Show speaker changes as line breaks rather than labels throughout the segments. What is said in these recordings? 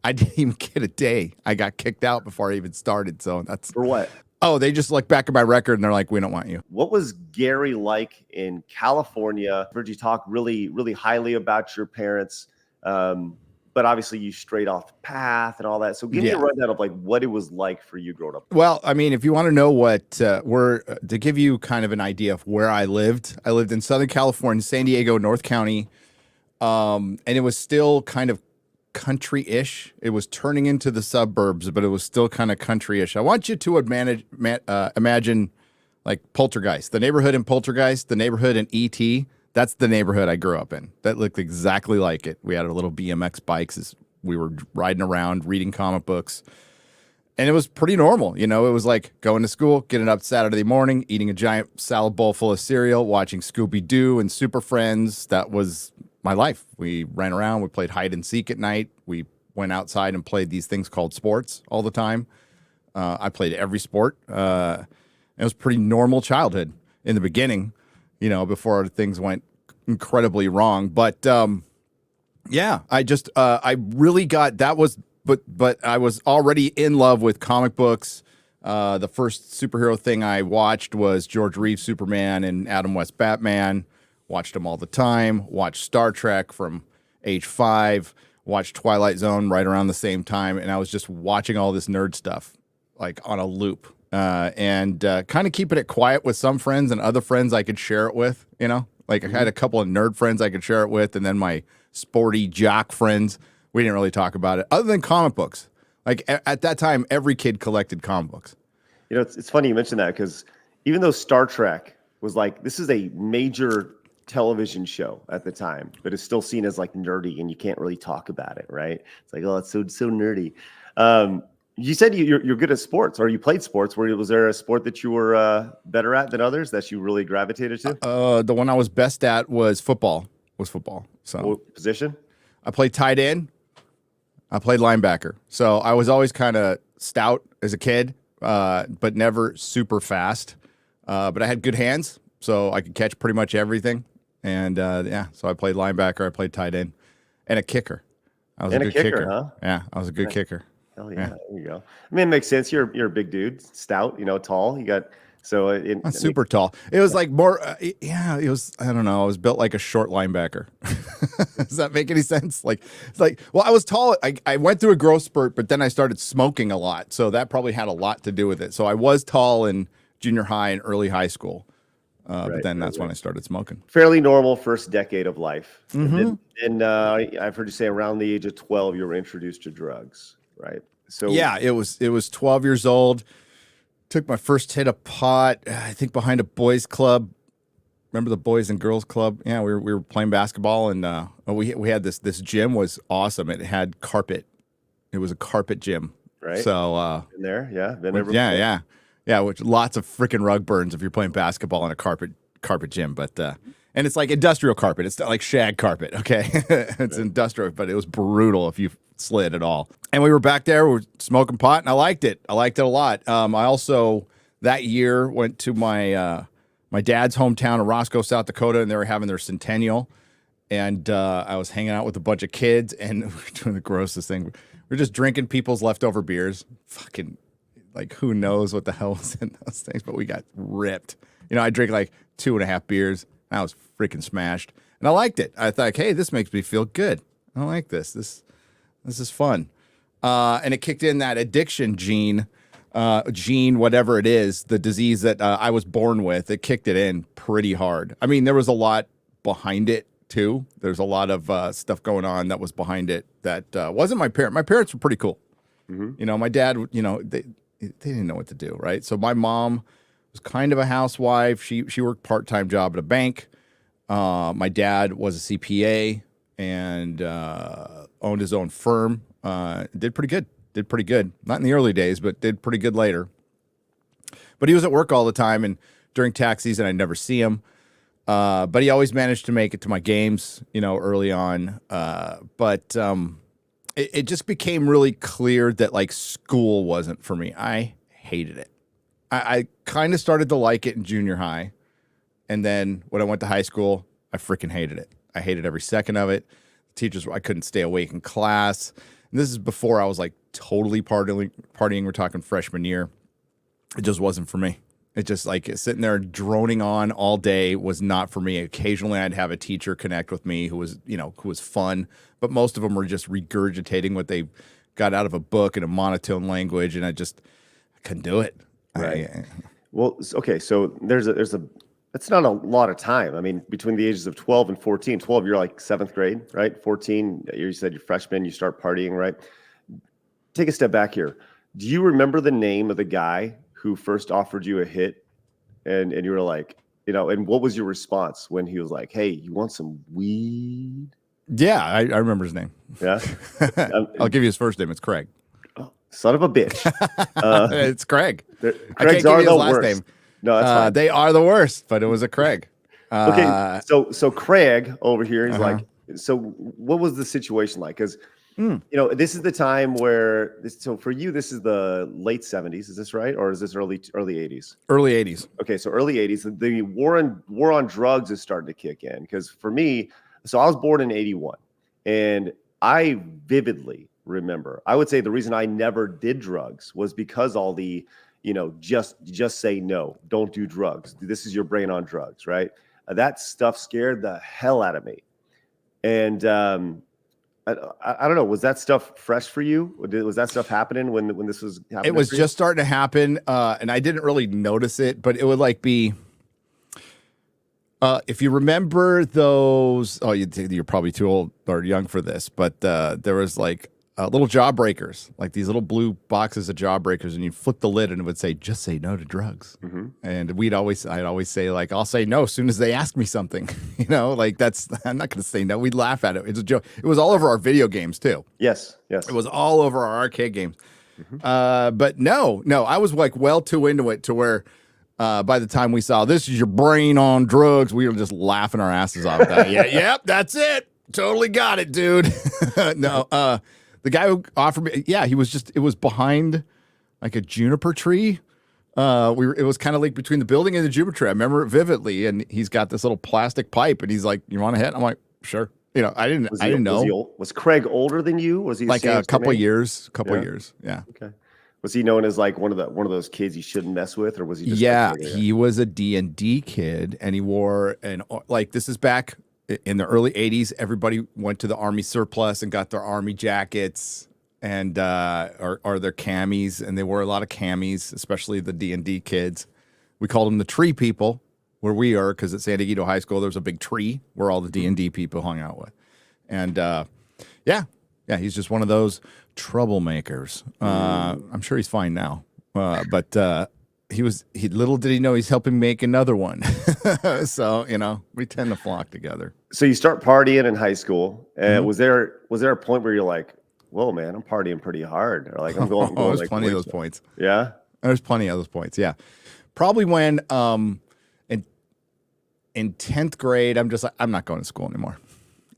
I didn't even get a day. I got kicked out before I even started. So that's
For what?
oh, they just look back at my record and they're like, we don't want you.
What was Gary like in California? I've heard you talk really, really highly about your parents. But obviously you strayed off the path and all that. So give me a rundown of like what it was like for you growing up.
Well, I mean, if you want to know what to give you kind of an idea of where I lived in Southern California, San Diego, North County. And it was still kind of country-ish. It was turning into the suburbs, but it was still kind of country-ish. I want you to imagine like Poltergeist, the neighborhood in Poltergeist, the neighborhood in E.T., that's the neighborhood I grew up in. That looked exactly like it. We had our little BMX bikes as we were riding around, reading comic books. And it was pretty normal. You know, it was like going to school, getting up Saturday morning, eating a giant salad bowl full of cereal, watching Scooby-Doo and Super Friends. That was my life. We ran around. We played hide and seek at night. We went outside and played these things called sports all the time. I played every sport. It was a pretty normal childhood in the beginning, you know, before things went incredibly wrong. But yeah, I really got that was, but I was already in love with comic books. The first superhero thing I watched was George Reeves Superman and Adam West Batman. Watched them all the time. Watched Star Trek from age 5. Watched Twilight Zone right around the same time. And I was just watching all this nerd stuff like on a loop. And kind of keeping it quiet with some friends and other friends I could share it with, you know? Like I had a couple of nerd friends I could share it with, and then my sporty jock friends, we didn't really talk about it, other than comic books. Like at that time, every kid collected comic books.
You know, it's funny you mentioned that because even though Star Trek was like, this is a major television show at the time, but it's still seen as like nerdy and you can't really talk about it, right? It's like, oh, it's so nerdy. You said you're good at sports, or you played sports. Was there a sport that you were better at than others that you really gravitated to?
The one I was best at was football. So
what position?
I played tight end. I played linebacker. So I was always kind of stout as a kid, but never super fast. But I had good hands, so I could catch pretty much everything. And yeah, so I played linebacker. I played tight end, and a kicker. I was a good kicker. Huh? Yeah, I was a good kicker.
Hell yeah, there you go. I mean, it makes sense. You're a big dude, stout, you know, tall. You got
not super tall. It was like more. Yeah, it was. I don't know. I was built like a short linebacker. Does that make any sense? Like it's like. Well, I was tall. I went through a growth spurt, but then I started smoking a lot, so that probably had a lot to do with it. So I was tall in junior high and early high school, but then that's when I started smoking.
Fairly normal first decade of life. Mm-hmm. And I've heard you say around the age of 12, you were introduced to drugs. Right. So
yeah, it was 12 years old. Took my first hit of pot, I think behind a boys club. Remember the Boys and Girls Club? Yeah, we were playing basketball, and we had this gym was awesome. It had carpet. It was a carpet gym.
Right.
So
been there, yeah. Been there
yeah. Which lots of freaking rug burns if you're playing basketball in a carpet gym, but and it's like industrial carpet. It's not like shag carpet, okay? It's industrial, but it was brutal if you slid at all. And we were back there, we were smoking pot, and I liked it. I liked it a lot. I also, that year, went to my my dad's hometown of Roscoe, South Dakota, and they were having their centennial. And I was hanging out with a bunch of kids, and we were doing the grossest thing. We were just drinking people's leftover beers. Fucking, like, who knows what the hell was in those things, but we got ripped. You know, I drank like 2.5 beers. I was freaking smashed. And I liked it. I thought, hey, this makes me feel good. I like this. This is fun. And it kicked in that addiction gene, whatever it is, the disease that I was born with. It kicked it in pretty hard. I mean, there was a lot behind it, too. There's a lot of stuff going on that was behind it that wasn't my parents. My parents were pretty cool. Mm-hmm. You know, my dad, you know, they didn't know what to do, right? So my mom was kind of a housewife. She worked part-time job at a bank. My dad was a CPA and owned his own firm. Did pretty good. Not in the early days, but did pretty good later. But he was at work all the time, and during tax season, I'd never see him. But he always managed to make it to my games, you know, early on. But it just became really clear that, like, school wasn't for me. I hated it. I kind of started to like it in junior high. And then when I went to high school, I freaking hated it. I hated every second of it. Teachers, I couldn't stay awake in class. this is before I was like totally partying. We're talking freshman year. It just wasn't for me. It just like sitting there droning on all day was not for me. Occasionally I'd have a teacher connect with me who was, who was fun, but most of them were just regurgitating what they got out of a book in a monotone language. And I couldn't do it.
Right. Well, okay. So that's not a lot of time. I mean, between the ages of 12 and 14, 12, you're like 7th grade, right? 14, you said you're freshman, you start partying, right? Take a step back here. Do you remember the name of the guy who first offered you a hit, and you were like, and what was your response when he was like, "Hey, you want some weed?"
Yeah, I remember his name.
Yeah,
I'll give you his first name. It's Craig.
Oh, son of a bitch.
It's Craig.
Craig's are the worst. Name. No, that's fine.
They are the worst, but it was a Craig.
Okay, so Craig over here, he's like, so what was the situation like? Because this is the time where so for you, this is the late 70s. Is this right? Or is this early 80s?
Early 80s.
Okay. So early 80s, the war on drugs is starting to kick in. Because for me, so I was born in 81, and I vividly remember, I would say the reason I never did drugs was because all the, just say no, don't do drugs. This is your brain on drugs, right? That stuff scared the hell out of me. And, I don't know. Was that stuff fresh for you? Was that stuff happening when this was happening?
It was just starting to happen, and I didn't really notice it, but it would like be. If you remember those, you're probably too old or young for this, but there was like little jawbreakers, like these little blue boxes of jawbreakers, and you flip the lid and it would say, "Just say no to drugs." Mm-hmm. And I'd always say like, "I'll say no as soon as they ask me something." Like I'm not going to say no. We'd laugh at it. It's a joke. It was all over our video games too.
Yes.
It was all over our arcade games. Mm-hmm. But no, I was like well too into it to where by the time we saw this is your brain on drugs, we were just laughing our asses off. Yep, that's it. Totally got it, dude. No. The guy who offered me, it was behind like a juniper tree. It was kind of like between the building and the juniper tree. I remember it vividly, and he's got this little plastic pipe, and he's like, "You want a hit?" I'm like, "Sure." I didn't know.
Was Craig older than you? Was he
like a couple years? Yeah.
Okay. Was he known as like one of those kids you shouldn't mess with, or was he just?
Yeah, he was a D&D kid, and he wore this is back in the early 80s. Everybody went to the Army surplus and got their Army jackets and or their camis, and they wore a lot of camis, especially the D&D kids. We called them the tree people where we are, because at San Diego High School there's a big tree where all the D&D people hung out with. And he's just one of those troublemakers. I'm sure he's fine now, but little did he know he's helping make another one. So, we tend to flock together.
So you start partying in high school. And was there a point where you're like, whoa, man, I'm partying pretty hard? Or like, I'm going
there's
like
plenty of those points.
Yeah.
There's plenty of those points. Yeah. Probably when, in 10th grade, I'm just like, I'm not going to school anymore.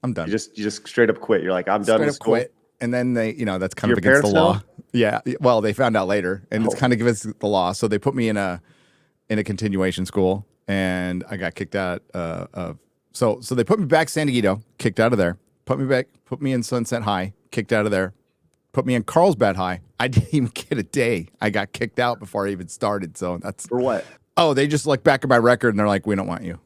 I'm done.
You just straight up quit. You're like, I'm done with school. Quit.
And then they, that's kind of against the law.
Know?
Yeah. Well, they found out later, and it's kind of against the law. So they put me in a continuation school, and I got kicked out of. So they put me back San Diego, kicked out of there. Put me in Sunset High, kicked out of there. Put me in Carlsbad High. I didn't even get a day. I got kicked out before I even started. So that's
for what?
Oh, they just look back at my record and they're like, "We don't want you."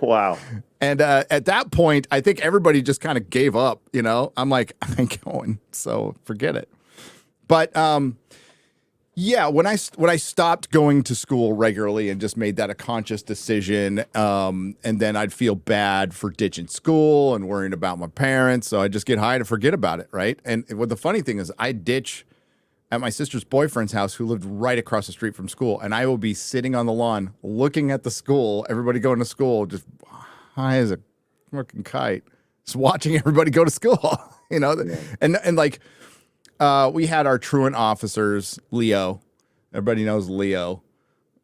Wow.
And at that point, I think everybody just kind of gave up. I'm like, I ain't going, so forget it. But when I stopped going to school regularly and just made that a conscious decision, and then I'd feel bad for ditching school and worrying about my parents, so I just get high to forget about it, right? And what the funny thing is, I ditch at my sister's boyfriend's house, who lived right across the street from school, and I will be sitting on the lawn looking at the school, everybody going to school, just high as a fucking kite, just watching everybody go to school, Yeah. And like we had our truant officers, Leo. Everybody knows Leo.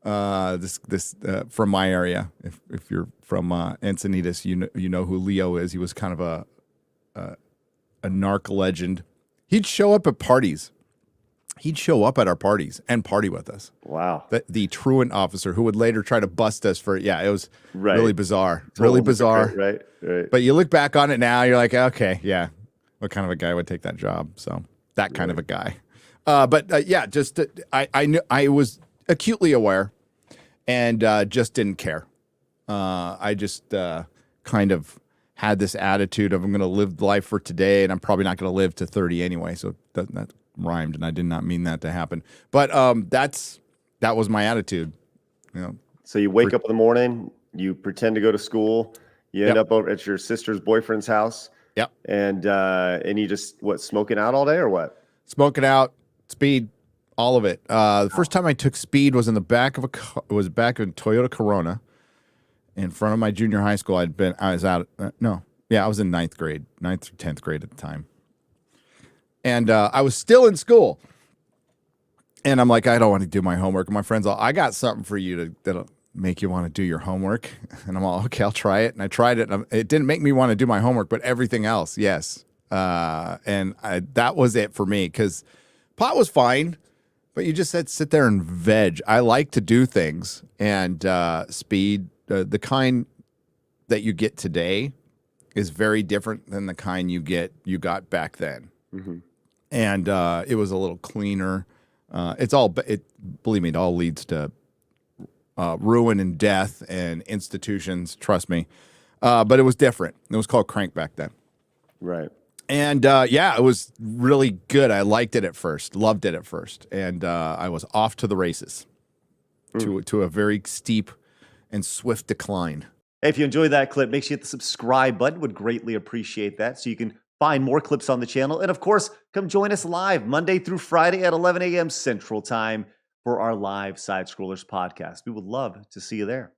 This from my area. If you're from Encinitas, you know who Leo is. He was kind of a narc legend. He'd show up at parties. He'd show up at our parties and party with us.
Wow.
The truant officer who would later try to bust us for, it was
right.
Really bizarre. Really bizarre.
Right.
But you look back on it now, you're like, okay, yeah. what kind of a guy would take that job? So that kind of a
Right.
guy. But yeah, just I knew I was acutely aware and just didn't care. I just kind of had this attitude of I'm going to live life for today, and I'm probably not going to live to 30 anyway. So that rhymed, and I did not mean that to happen. But that was my attitude. You know.
So you wake up in the morning, you pretend to go to school, you end
Yep.
up over at your sister's boyfriend's house,
Yep.
and you just smoking out all day or what?
Smoking out, speed, all of it. The first time I took speed was in the back of it was back in Toyota Corona, in front of my junior high school. I was out. I was in ninth or 10th grade at the time, and I was still in school. And I'm like, I don't want to do my homework. And my friends all, I got something for you that'll make you want to do your homework. And I'm all, okay, I'll try it. And I tried it. And it didn't make me want to do my homework, but everything else, yes. That was it for me, because pot was fine, but you just said sit there and veg. I like to do things, and speed, the kind that you get today is very different than the kind you got back then.
Mm-hmm.
And it was a little cleaner. Believe me, it all leads to ruin and death and institutions. Trust me. But it was different. It was called crank back then.
Right.
And it was really good. I liked it at first, loved it at first, and I was off to the races, to a very steep and swift decline.
Hey, if you enjoyed that clip, make sure you hit the subscribe button. Would greatly appreciate that, so you can find more clips on the channel. And of course, come join us live Monday through Friday at 11 a.m. Central Time for our live Side Scrollers podcast. We would love to see you there.